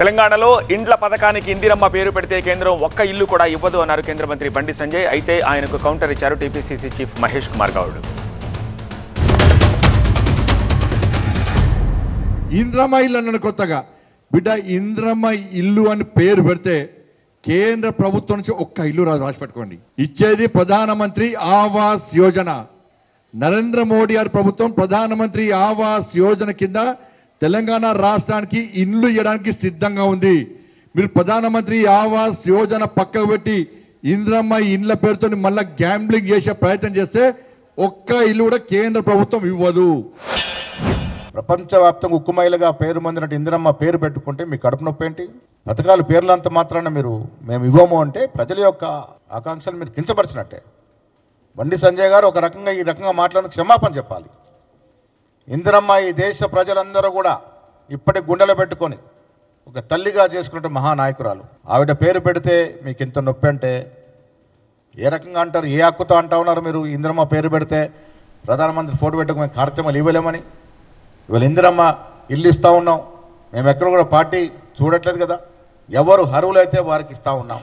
తెలంగాణలో ఇండ్ల పథకానికి ఇందిరమ్మ పేరు పెడితే కేంద్రం ఒక్క ఇల్లు కూడా ఇవ్వదు అన్నారు కేంద్ర మంత్రి బండి సంజయ్. అయితే ఆయనకు కౌంటర్ ఇచ్చారు టీపీసీసీ చీఫ్ మహేష్ కుమార్ గౌడ్. ఇంద్రమ్మ ఇల్లు అన్న కొత్తగా బిడ్డ ఇంద్రమ్మ ఇల్లు అని పేరు పెడితే కేంద్ర ప్రభుత్వం నుంచి ఒక్క ఇల్లు రాసి పెట్టుకోండి. ఇచ్చేది ప్రధానమంత్రి ఆవాస్ యోజన. నరేంద్ర మోడీ గారి ప్రభుత్వం ప్రధానమంత్రి ఆవాస్ యోజన కింద తెలంగాణ రాష్ట్రానికి ఇండ్లు ఇవ్వడానికి సిద్ధంగా ఉంది. మీరు ప్రధానమంత్రి ఆవాస్ యోజన పక్కకు పెట్టి ఇంద్రమ్మ ఇండ్ల పేరుతో మళ్ళీ గ్యాంబ్లింగ్ చేసే ప్రయత్నం చేస్తే ఒక్క ఇల్లు కూడా కేంద్ర ప్రభుత్వం ఇవ్వదు. ప్రపంచవ్యాప్తంగా ఉక్కుమైలుగా పేరు పొందినట్టు ఇందిరమ్మ పేరు పెట్టుకుంటే మీ కడుపు నొప్పి ఏంటి? పథకాలు పేర్లంత మాత్రాన మేము ఇవ్వము అంటే ప్రజల యొక్క ఆకాంక్షలు మీరు కించపరిచినట్టే. బండి సంజయ్ గారు ఒక రకంగా ఈ రకంగా మాట్లాడిన క్షమాపణ చెప్పాలి. ఇందిరమ్మ ఈ దేశ ప్రజలందరూ కూడా ఇప్పటి గుండెలో పెట్టుకొని ఒక తల్లిగా చేసుకుంటే మహానాయకురాలు. ఆవిడ పేరు పెడితే మీకు ఇంత నొప్పి అంటే ఏ రకంగా అంటారు? ఏ హక్కుతో అంటా ఉన్నారు మీరు? ఇందిరమ్మ పేరు పెడితే ప్రధానమంత్రి ఫోటో పెట్టుకుని కార్యక్రమాలు ఇవ్వలేమని. ఇవాళ ఇందిరమ్మ ఇల్లు ఇస్తూ ఉన్నాం. మేము ఎక్కడ కూడా పార్టీ చూడట్లేదు కదా. ఎవరు అర్హులైతే వారికి ఇస్తూ ఉన్నాం.